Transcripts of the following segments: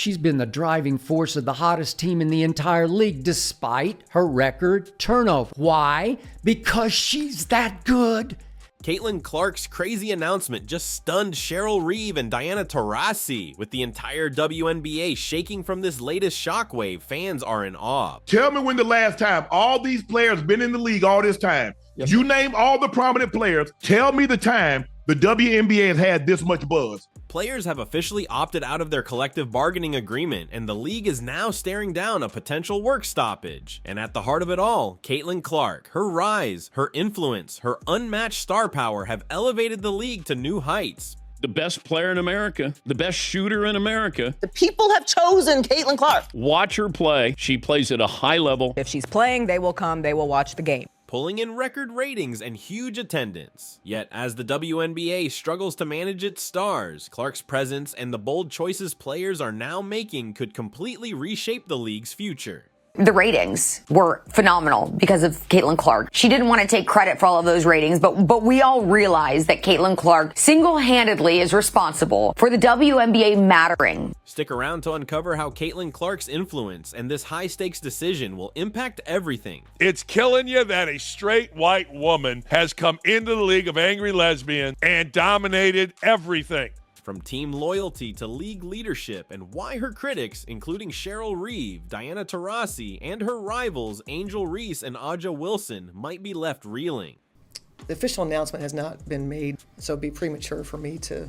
She's been the driving force of the hottest team in the entire league despite her record turnover. Why? Because she's that good. Caitlin Clark's crazy announcement just stunned Cheryl Reeve and Diana Taurasi. With the entire WNBA shaking from this latest shockwave, fans are in awe. Tell me when the last time all these players been in the league all this time. Yep. You name all the prominent players. Tell me the time the WNBA has had this much buzz. Players have officially opted out of their collective bargaining agreement, and the league is now staring down a potential work stoppage. And at the heart of it all, Caitlin Clark, her rise, her influence, her unmatched star power have elevated the league to new heights. The best player in America, the best shooter in America. The people have chosen Caitlin Clark. Watch her play. She plays at a high level. If she's playing, they will come, they will watch the game, pulling in record ratings and huge attendance. Yet, as the WNBA struggles to manage its stars, Clark's presence and the bold choices players are now making could completely reshape the league's future. The ratings were phenomenal because of Caitlin Clark. She didn't want to take credit for all of those ratings, but we all realize that Caitlin Clark single-handedly is responsible for the WNBA mattering. Stick around to uncover how Caitlin Clark's influence and this high-stakes decision will impact everything. It's killing you that a straight white woman has come into the League of Angry Lesbians and dominated everything. From team loyalty to league leadership, and why her critics, including Cheryl Reeve, Diana Taurasi, and her rivals Angel Reese and Aja Wilson, might be left reeling. The official announcement has not been made, so it'd be premature for me to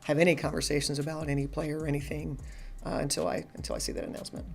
have any conversations about any player or anything until I see that announcement.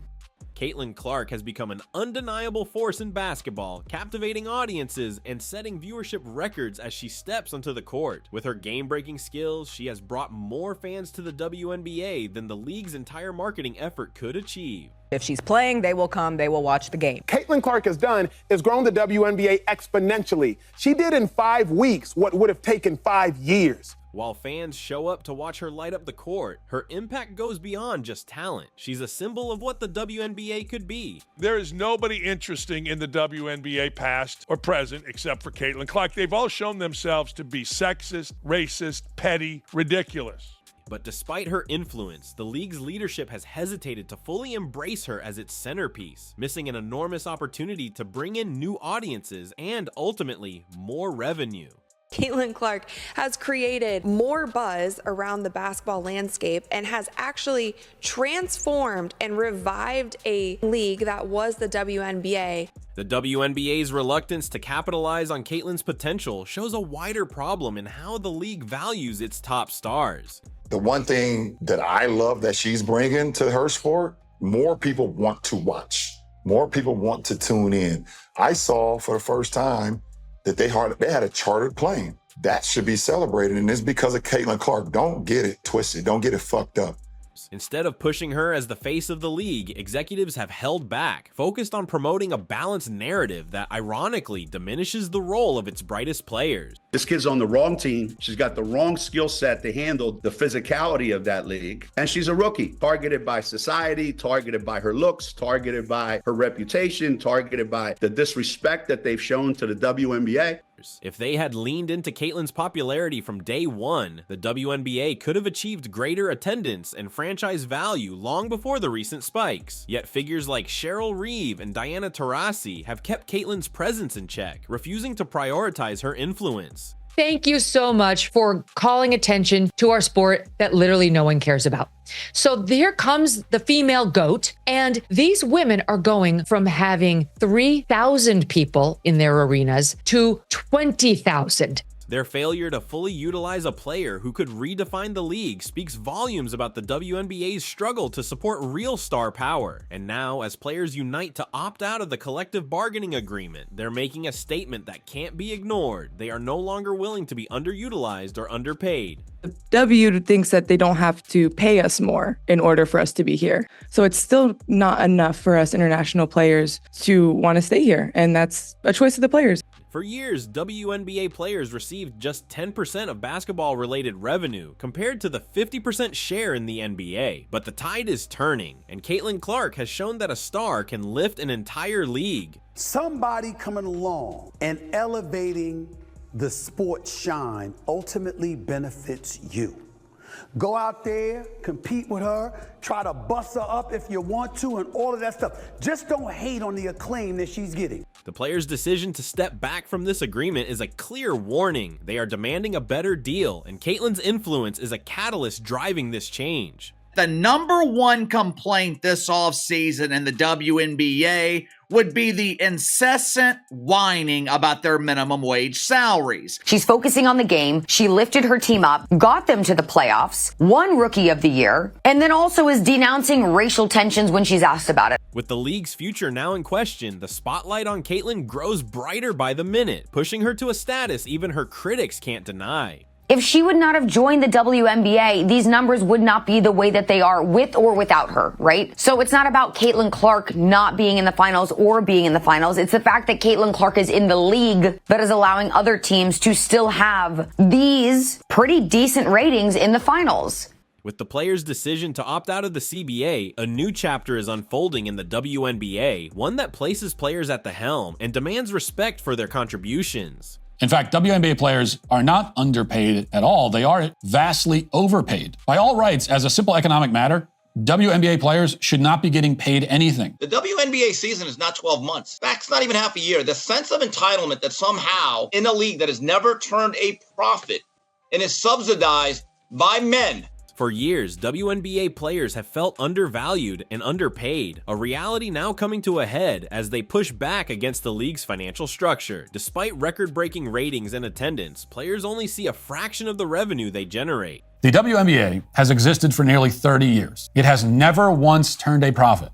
Caitlin Clark has become an undeniable force in basketball, captivating audiences and setting viewership records as she steps onto the court. With her game-breaking skills, she has brought more fans to the WNBA than the league's entire marketing effort could achieve. If she's playing, they will come, they will watch the game. Caitlin Clark has done is grown the WNBA exponentially. She did in 5 weeks what would have taken 5 years. While fans show up to watch her light up the court, her impact goes beyond just talent. She's a symbol of what the WNBA could be. There is nobody interesting in the WNBA past or present except for Caitlin Clark. They've all shown themselves to be sexist, racist, petty, ridiculous. But despite her influence, the league's leadership has hesitated to fully embrace her as its centerpiece, missing an enormous opportunity to bring in new audiences and, ultimately, more revenue. Caitlin Clark has created more buzz around the basketball landscape and has actually transformed and revived a league that was the WNBA. The WNBA's reluctance to capitalize on Caitlin's potential shows a wider problem in how the league values its top stars. The one thing that I love that she's bringing to her sport, more people want to watch. More people want to tune in. I saw for the first time that they had a chartered plane. That should be celebrated, and it's because of Caitlin Clark. Don't get it twisted. Don't get it fucked up. Instead of pushing her as the face of the league, executives have held back, focused on promoting a balanced narrative that ironically diminishes the role of its brightest players. This kid's on the wrong team. She's got the wrong skill set to handle the physicality of that league. And she's a rookie, targeted by society, targeted by her looks, targeted by her reputation, targeted by the disrespect that they've shown to the WNBA. If they had leaned into Caitlin's popularity from day one, the WNBA could have achieved greater attendance and franchise value long before the recent spikes. Yet figures like Cheryl Reeve and Diana Taurasi have kept Caitlin's presence in check, refusing to prioritize her influence. Thank you so much for calling attention to our sport that literally no one cares about. So here comes the female GOAT, and these women are going from having 3,000 people in their arenas to 20,000. Their failure to fully utilize a player who could redefine the league speaks volumes about the WNBA's struggle to support real star power. And now, as players unite to opt out of the collective bargaining agreement, they're making a statement that can't be ignored. They are no longer willing to be underutilized or underpaid. The W thinks that they don't have to pay us more in order for us to be here. So it's still not enough for us international players to want to stay here. And that's a choice of the players. For years, WNBA players received just 10% of basketball-related revenue, compared to the 50% share in the NBA. But the tide is turning, and Caitlin Clark has shown that a star can lift an entire league. Somebody coming along and elevating the sport shine ultimately benefits you. Go out there, compete with her, try to bust her up if you want to, and all of that stuff. Just don't hate on the acclaim that she's getting. The players' decision to step back from this agreement is a clear warning. They are demanding a better deal, and Caitlyn's influence is a catalyst driving this change. The number one complaint this offseason in the WNBA would be the incessant whining about their minimum wage salaries. She's focusing on the game. She lifted her team up, got them to the playoffs, won Rookie of the Year, and then also is denouncing racial tensions when she's asked about it. With the league's future now in question, the spotlight on Caitlyn grows brighter by the minute, pushing her to a status even her critics can't deny. If she would not have joined the WNBA, these numbers would not be the way that they are with or without her, right? So it's not about Caitlyn Clark not being in the finals or being in the finals. It's the fact that Caitlyn Clark is in the league that is allowing other teams to still have these pretty decent ratings in the finals. With the players' decision to opt out of the CBA, a new chapter is unfolding in the WNBA, one that places players at the helm and demands respect for their contributions. In fact, WNBA players are not underpaid at all. They are vastly overpaid. By all rights, as a simple economic matter, WNBA players should not be getting paid anything. The WNBA season is not 12 months. That's not even half a year. The sense of entitlement that somehow in a league that has never turned a profit and is subsidized by men. For years, WNBA players have felt undervalued and underpaid, a reality now coming to a head as they push back against the league's financial structure. Despite record-breaking ratings and attendance, players only see a fraction of the revenue they generate. The WNBA has existed for nearly 30 years. It has never once turned a profit.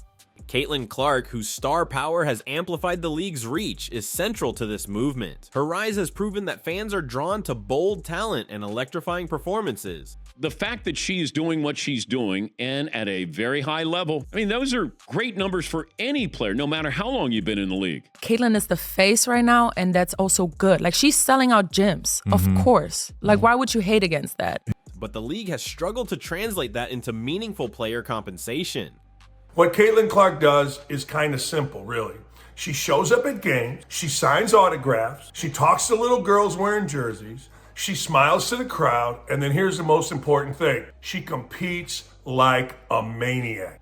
Caitlyn Clark, whose star power has amplified the league's reach, is central to this movement. Her rise has proven that fans are drawn to bold talent and electrifying performances. The fact that she's doing what she's doing and at a very high level, I mean, those are great numbers for any player, no matter how long you've been in the league. Caitlyn is the face right now, and that's also good. Like, she's selling out gyms, of course. Like, why would you hate against that? But the league has struggled to translate that into meaningful player compensation. What Caitlyn Clark does is kind of simple, really. She shows up at games, she signs autographs, she talks to little girls wearing jerseys, she smiles to the crowd, and then here's the most important thing. She competes like a maniac.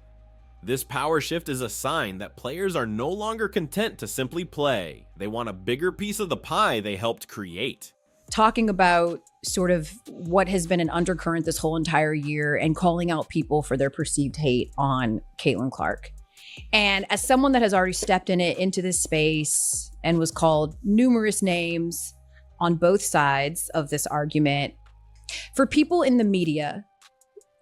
This power shift is a sign that players are no longer content to simply play. They want a bigger piece of the pie they helped create. Talking about sort of what has been an undercurrent this whole entire year and calling out people for their perceived hate on Caitlyn Clark. And as someone that has already stepped into this space and was called numerous names on both sides of this argument, for people in the media,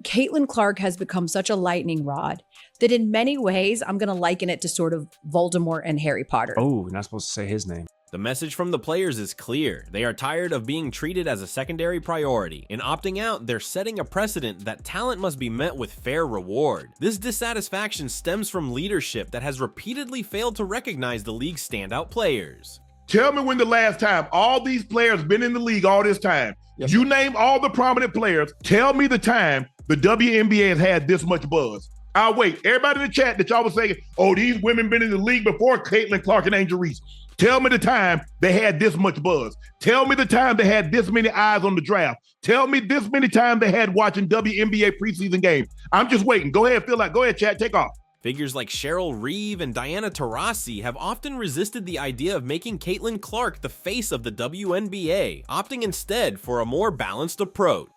Caitlyn Clark has become such a lightning rod that in many ways, I'm going to liken it to sort of Voldemort and Harry Potter. Oh, you're not supposed to say his name. The message from the players is clear. They are tired of being treated as a secondary priority. In opting out, they're setting a precedent that talent must be met with fair reward. This dissatisfaction stems from leadership that has repeatedly failed to recognize the league's standout players. Tell me when the last time all these players been in the league all this time. Yes. You name all the prominent players. Tell me the time the WNBA has had this much buzz. I'll wait. Everybody in the chat that y'all was saying, oh, these women been in the league before Caitlyn Clark and Angel Reese. Tell me the time they had this much buzz. Tell me the time they had this many eyes on the draft. Tell me this many times they had watching WNBA preseason games. I'm just waiting. Go ahead, Phil. Go ahead, chat. Take off. Figures like Cheryl Reeve and Taurasi have often resisted the idea of making Caitlyn Clark the face of the WNBA, opting instead for a more balanced approach.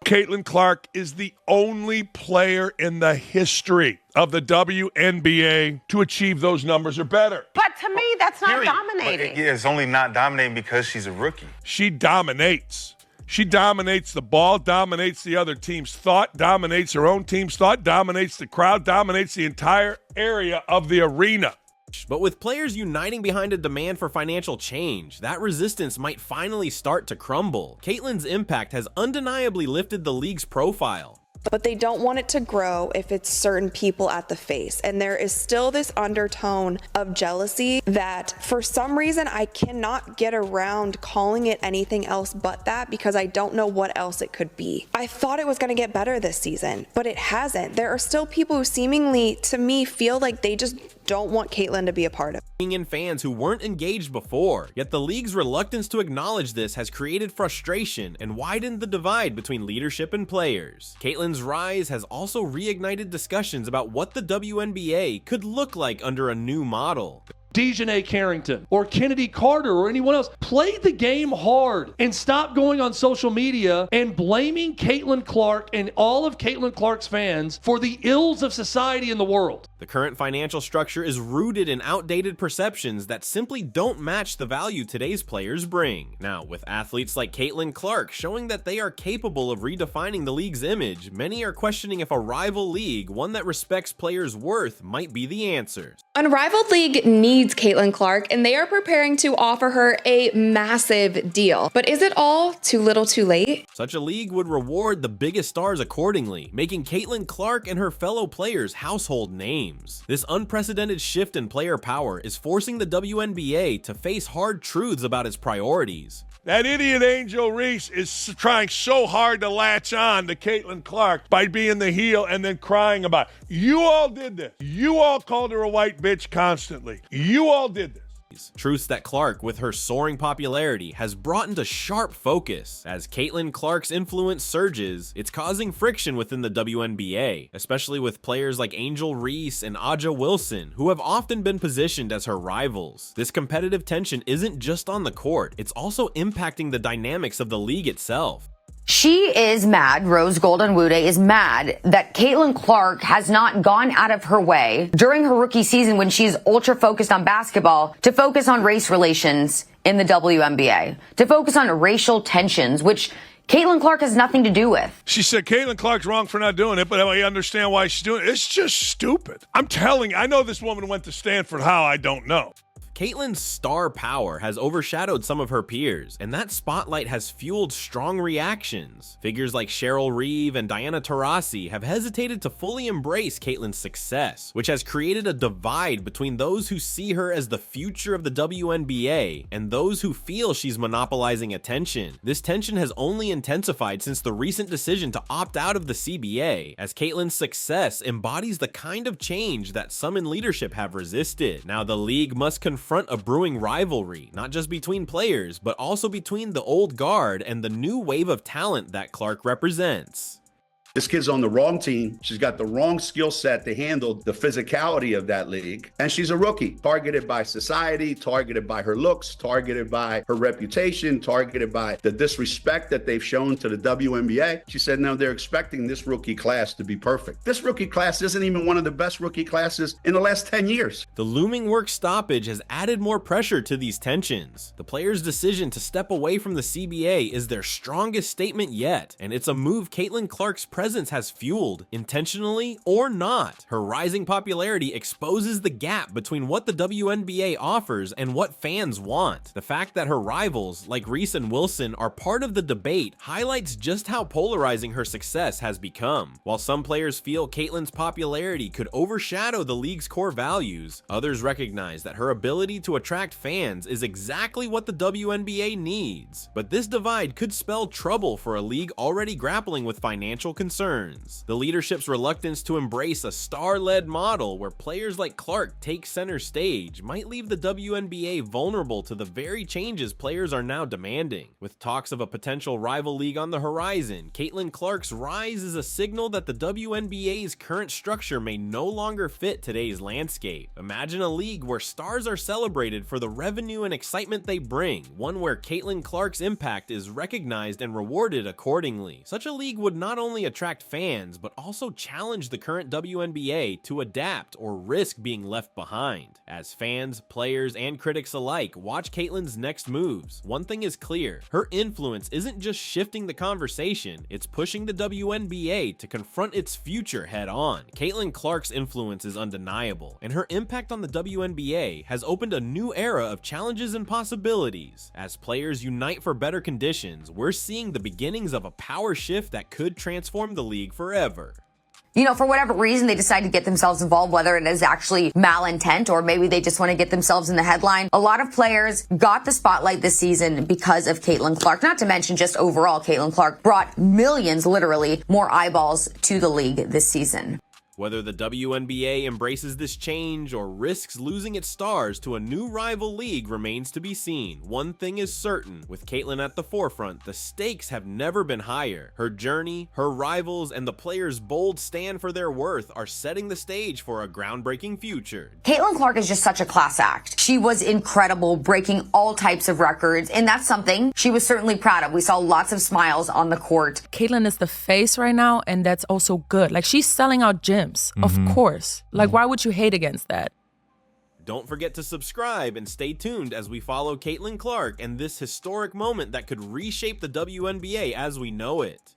Caitlyn Clark is the only player in the history of the WNBA to achieve those numbers or better. But to me, that's not dominating. Yeah, it's only not dominating because she's a rookie. She dominates. She dominates the ball, dominates the other team's thought, dominates her own team's thought, dominates the crowd, dominates the entire area of the arena. But with players uniting behind a demand for financial change, that resistance might finally start to crumble. Caitlyn's impact has undeniably lifted the league's profile. But they don't want it to grow if it's certain people at the face. And there is still this undertone of jealousy that for some reason I cannot get around calling it anything else but that, because I don't know what else it could be. I thought it was going to get better this season, but it hasn't. There are still people who seemingly, to me, feel like they just don't want Caitlyn to be a part of. Bringing in fans who weren't engaged before, yet the league's reluctance to acknowledge this has created frustration and widened the divide between leadership and players. Caitlyn's rise has also reignited discussions about what the WNBA could look like under a new model. Dejanay Carrington or Kennedy Carter or anyone else, play the game hard and stop going on social media and blaming Caitlin Clark and all of Caitlin Clark's fans for the ills of society in the world. The current financial structure is rooted in outdated perceptions that simply don't match the value today's players bring. Now, with athletes like Caitlin Clark showing that they are capable of redefining the league's image, many are questioning if a rival league, one that respects players' worth, might be the answer. Unrivaled League needs Caitlin Clark, and they are preparing to offer her a massive deal. But is it all too little too late? Such a league would reward the biggest stars accordingly, making Caitlin Clark and her fellow players household names. This unprecedented shift in player power is forcing the WNBA to face hard truths about its priorities. That idiot Angel Reese is trying so hard to latch on to Caitlin Clark by being the heel and then crying about it. You all did this. You all called her a white bitch constantly. You all did this. Truths that Clark, with her soaring popularity, has brought into sharp focus. As Caitlin Clark's influence surges, it's causing friction within the WNBA, especially with players like Angel Reese and Aja Wilson, who have often been positioned as her rivals. This competitive tension isn't just on the court, it's also impacting the dynamics of the league itself. She is mad, Rose Golden-Wude is mad that Caitlin Clark has not gone out of her way during her rookie season when she's ultra focused on basketball to focus on race relations in the WNBA, to focus on racial tensions, which Caitlin Clark has nothing to do with. She said Caitlin Clark's wrong for not doing it, but I understand why she's doing it. It's just stupid. I'm telling you, I know this woman went to Stanford. How, I don't know. Caitlyn's star power has overshadowed some of her peers, and that spotlight has fueled strong reactions. Figures like Cheryl Reeve and Taurasi have hesitated to fully embrace Caitlyn's success, which has created a divide between those who see her as the future of the WNBA and those who feel she's monopolizing attention. This tension has only intensified since the recent decision to opt out of the CBA, as Caitlyn's success embodies the kind of change that some in leadership have resisted. Now, the league must confront a brewing rivalry, not just between players, but also between the old guard and the new wave of talent that Clark represents. This kid's on the wrong team. She's got the wrong skill set to handle the physicality of that league. And she's a rookie, targeted by society, targeted by her looks, targeted by her reputation, targeted by the disrespect that they've shown to the WNBA. She said, no, they're expecting this rookie class to be perfect. This rookie class isn't even one of the best rookie classes in the last 10 years. The looming work stoppage has added more pressure to these tensions. The players' decision to step away from the CBA is their strongest statement yet, and it's a move Caitlin Clark's presence has fueled, intentionally or not. Her rising popularity exposes the gap between what the WNBA offers and what fans want. The fact that her rivals, like Reese and Wilson, are part of the debate highlights just how polarizing her success has become. While some players feel Caitlyn's popularity could overshadow the league's core values, others recognize that her ability to attract fans is exactly what the WNBA needs. But this divide could spell trouble for a league already grappling with financial concerns. The leadership's reluctance to embrace a star-led model where players like Clark take center stage might leave the WNBA vulnerable to the very changes players are now demanding. With talks of a potential rival league on the horizon, Caitlin Clark's rise is a signal that the WNBA's current structure may no longer fit today's landscape. Imagine a league where stars are celebrated for the revenue and excitement they bring, one where Caitlin Clark's impact is recognized and rewarded accordingly. Such a league would not only attract fans, but also challenge the current WNBA to adapt or risk being left behind. As fans, players, and critics alike watch Caitlyn's next moves, one thing is clear: her influence isn't just shifting the conversation, it's pushing the WNBA to confront its future head on. Caitlin Clark's influence is undeniable, and her impact on the WNBA has opened a new era of challenges and possibilities. As players unite for better conditions, we're seeing the beginnings of a power shift that could transform the league forever. You know, for whatever reason, they decide to get themselves involved, whether it is actually malintent or maybe they just want to get themselves in the headline. A lot of players got the spotlight this season because of Caitlin Clark. Not to mention just overall, Caitlin Clark brought millions, literally, more eyeballs to the league this season. Whether the WNBA embraces this change or risks losing its stars to a new rival league remains to be seen. One thing is certain, with Caitlyn at the forefront, the stakes have never been higher. Her journey, her rivals, and the players' bold stand for their worth are setting the stage for a groundbreaking future. Caitlyn Clark is just such a class act. She was incredible, breaking all types of records, and that's something she was certainly proud of. We saw lots of smiles on the court. Caitlyn is the face right now, and that's also good. Like, she's selling out gyms, of course. Like, why would you hate against that? Don't forget to subscribe and stay tuned as we follow Caitlyn Clark and this historic moment that could reshape the WNBA as we know it.